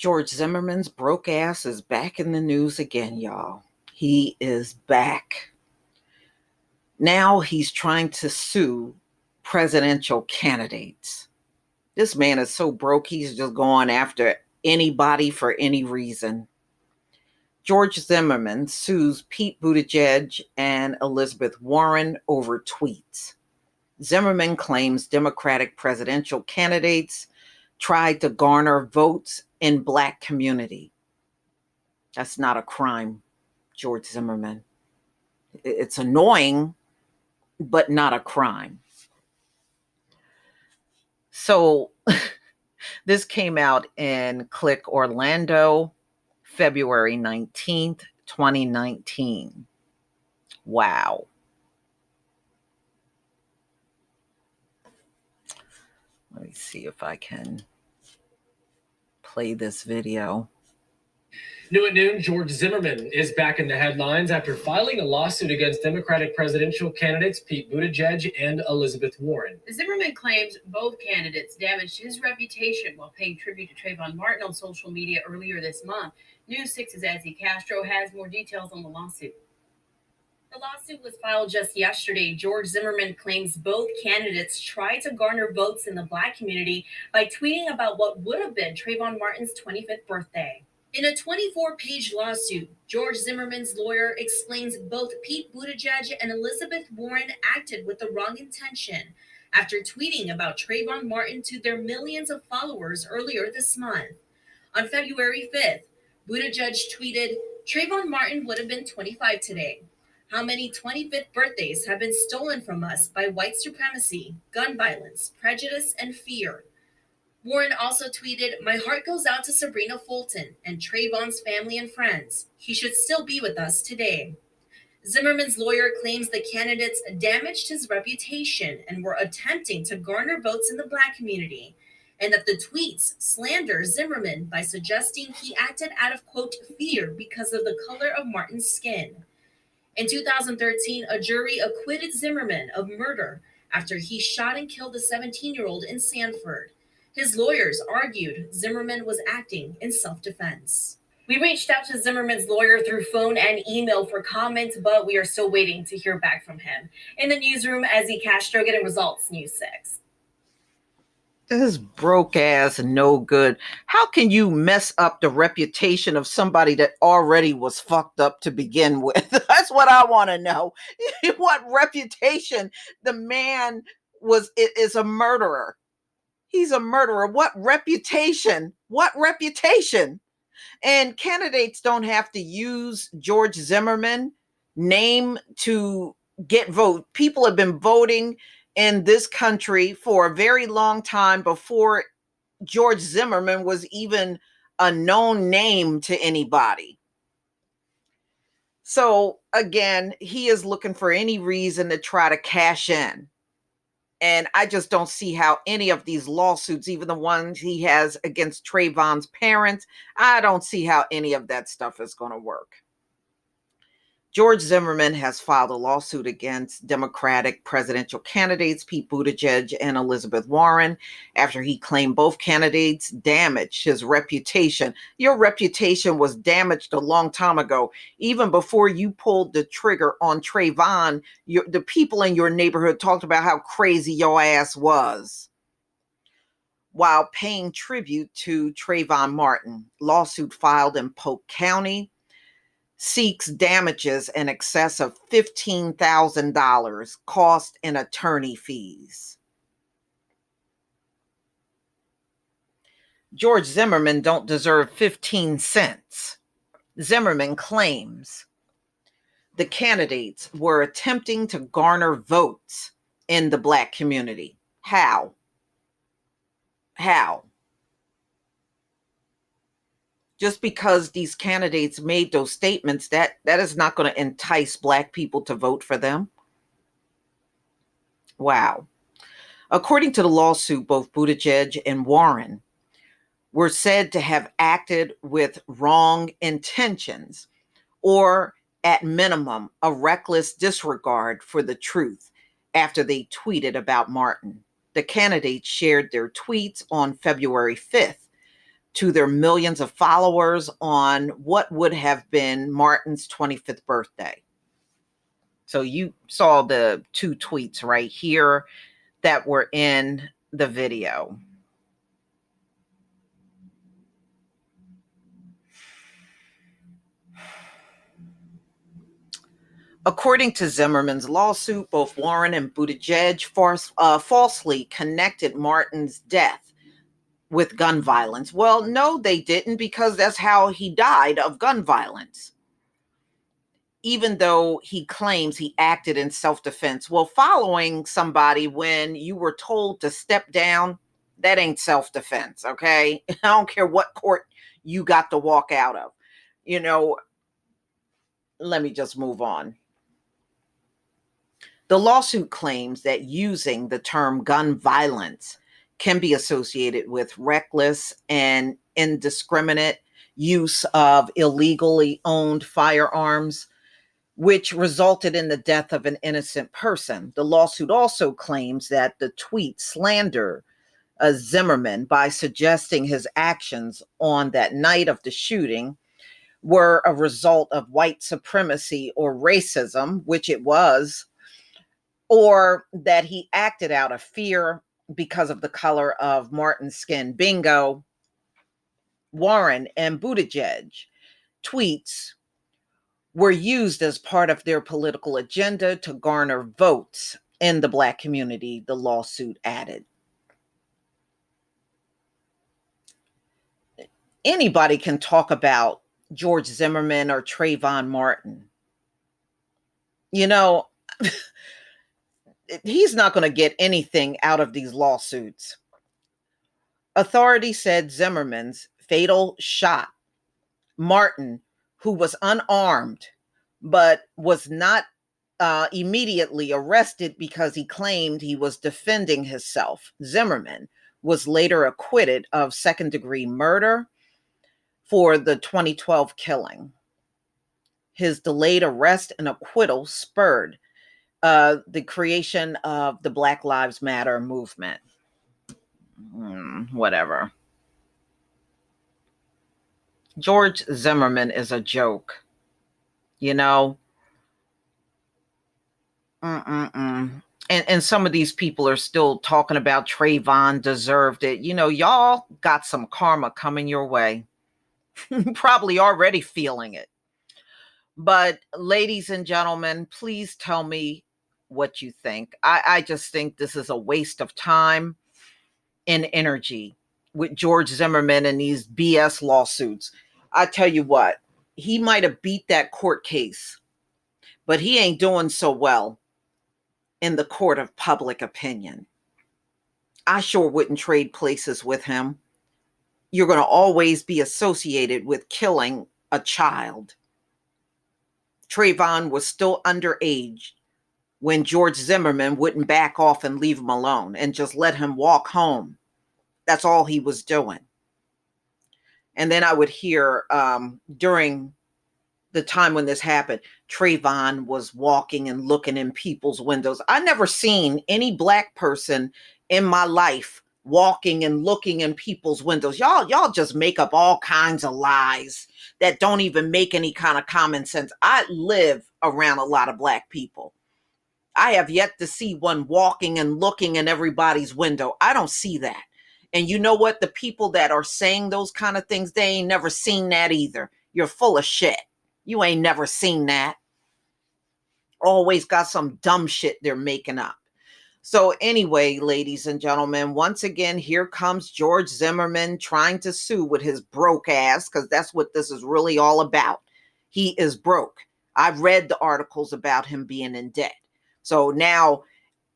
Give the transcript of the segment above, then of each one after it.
George Zimmerman's broke ass is back in the news again, y'all. He is back. Now he's trying to sue presidential candidates. This man is so broke, he's just going after anybody for any reason. George Zimmerman sues Pete Buttigieg and Elizabeth Warren over tweets. Zimmerman claims Democratic presidential candidates tried to garner votes in Black community. That's not a crime, George Zimmerman. It's annoying, but not a crime. So this came out in Click Orlando, February 19th, 2019. Wow. Let me see if I can play this video. New at noon, George Zimmerman is back in the headlines after filing a lawsuit against Democratic presidential candidates Pete Buttigieg and Elizabeth Warren. Zimmerman claims both candidates damaged his reputation while paying tribute to Trayvon Martin on social media earlier this month. News 6's Ezzy Castro has more details on the lawsuit. The lawsuit was filed just yesterday. George Zimmerman claims both candidates tried to garner votes in the Black community by tweeting about what would have been Trayvon Martin's 25th birthday. In a 24-page lawsuit, George Zimmerman's lawyer explains both Pete Buttigieg and Elizabeth Warren acted with the wrong intention after tweeting about Trayvon Martin to their millions of followers earlier this month. On February 5th, Buttigieg tweeted, "Trayvon Martin would have been 25 today. How many 25th birthdays have been stolen from us by white supremacy, gun violence, prejudice, and fear?" Warren also tweeted, "My heart goes out to Sabrina Fulton and Trayvon's family and friends. He should still be with us today." Zimmerman's lawyer claims the candidates damaged his reputation and were attempting to garner votes in the Black community, and that the tweets slander Zimmerman by suggesting he acted out of, quote, fear because of the color of Martin's skin. In 2013, a jury acquitted Zimmerman of murder after he shot and killed a 17-year-old in Sanford. His lawyers argued Zimmerman was acting in self-defense. We reached out to Zimmerman's lawyer through phone and email for comments, but we are still waiting to hear back from him. In the newsroom, Ezzy Castro, getting results, News 6. This broke ass, no good. How can you mess up the reputation of somebody that already was fucked up to begin with? That's what I want to know. What reputation? The man is a murderer. He's a murderer. What reputation? What reputation? And candidates don't have to use George Zimmerman name to get vote. People have been voting in this country for a very long time before George Zimmerman was even a known name to anybody. So again, he is looking for any reason to try to cash in. And I just don't see how any of these lawsuits, even the ones he has against Trayvon's parents, I don't see how any of that stuff is going to work. George Zimmerman has filed a lawsuit against Democratic presidential candidates Pete Buttigieg and Elizabeth Warren after he claimed both candidates damaged his reputation. Your reputation was damaged a long time ago. Even before you pulled the trigger on Trayvon, the people in your neighborhood talked about how crazy your ass was. While paying tribute to Trayvon Martin, lawsuit filed in Polk County seeks damages in excess of $15,000, cost and attorney fees. George Zimmerman don't deserve 15 cents. Zimmerman claims the candidates were attempting to garner votes in the Black community. How? How? Just because these candidates made those statements, that is not going to entice Black people to vote for them. Wow. According to the lawsuit, both Buttigieg and Warren were said to have acted with wrong intentions, or at minimum, a reckless disregard for the truth after they tweeted about Martin. The candidates shared their tweets on February 5th, to their millions of followers on what would have been Martin's 25th birthday. So you saw the two tweets right here that were in the video. According to Zimmerman's lawsuit, both Warren and Buttigieg falsely connected Martin's death with gun violence. Well, no, they didn't, because that's how he died, of gun violence. Even though he claims he acted in self-defense. Well, following somebody when you were told to step down, that ain't self-defense, okay? I don't care what court you got to walk out of. You know, let me just move on. The lawsuit claims that using the term gun violence can be associated with reckless and indiscriminate use of illegally owned firearms, which resulted in the death of an innocent person. The lawsuit also claims that the tweet slandered Zimmerman by suggesting his actions on that night of the shooting were a result of white supremacy or racism, which it was, or that he acted out of fear because of the color of Martin's skin. Bingo. Warren and Buttigieg tweets were used as part of their political agenda to garner votes in the Black community, the lawsuit added. Anybody can talk about George Zimmerman or Trayvon Martin. You know, he's not going to get anything out of these lawsuits. Authorities said Zimmerman's fatal shot Martin, who was unarmed, but was not immediately arrested because he claimed he was defending himself. Zimmerman was later acquitted of second-degree murder for the 2012 killing. His delayed arrest and acquittal spurred the creation of the Black Lives Matter movement. Whatever. George Zimmerman is a joke. You know? And some of these people are still talking about Trayvon deserved it. You know, y'all got some karma coming your way. Probably already feeling it. But ladies and gentlemen, please tell me what you think. I just think this is a waste of time and energy with George Zimmerman and these BS lawsuits. I tell you what, he might have beat that court case, but he ain't doing so well in the court of public opinion. I sure wouldn't trade places with him. You're going to always be associated with killing a child. Trayvon was still underage when George Zimmerman wouldn't back off and leave him alone and just let him walk home. That's all he was doing. And then I would hear during the time when this happened, Trayvon was walking and looking in people's windows. I never seen any Black person in my life walking and looking in people's windows. Y'all just make up all kinds of lies that don't even make any kind of common sense. I live around a lot of Black people. I have yet to see one walking and looking in everybody's window. I don't see that. And you know what? The people that are saying those kind of things, they ain't never seen that either. You're full of shit. You ain't never seen that. Always got some dumb shit they're making up. So anyway, ladies and gentlemen, once again, here comes George Zimmerman trying to sue with his broke ass, because that's what this is really all about. He is broke. I've read the articles about him being in debt. So now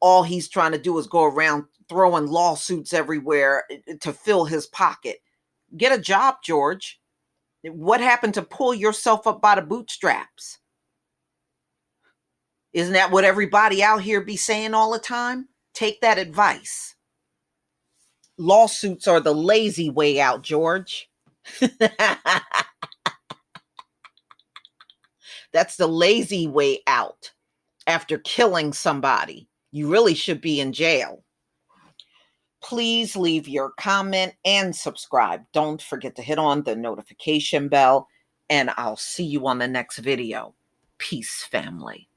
all he's trying to do is go around throwing lawsuits everywhere to fill his pocket. Get a job, George. What happened to pull yourself up by the bootstraps? Isn't that what everybody out here be saying all the time? Take that advice. Lawsuits are the lazy way out, George. That's the lazy way out. After killing somebody, you really should be in jail. Please leave your comment and subscribe. Don't forget to hit on the notification bell, and I'll see you on the next video. Peace, family.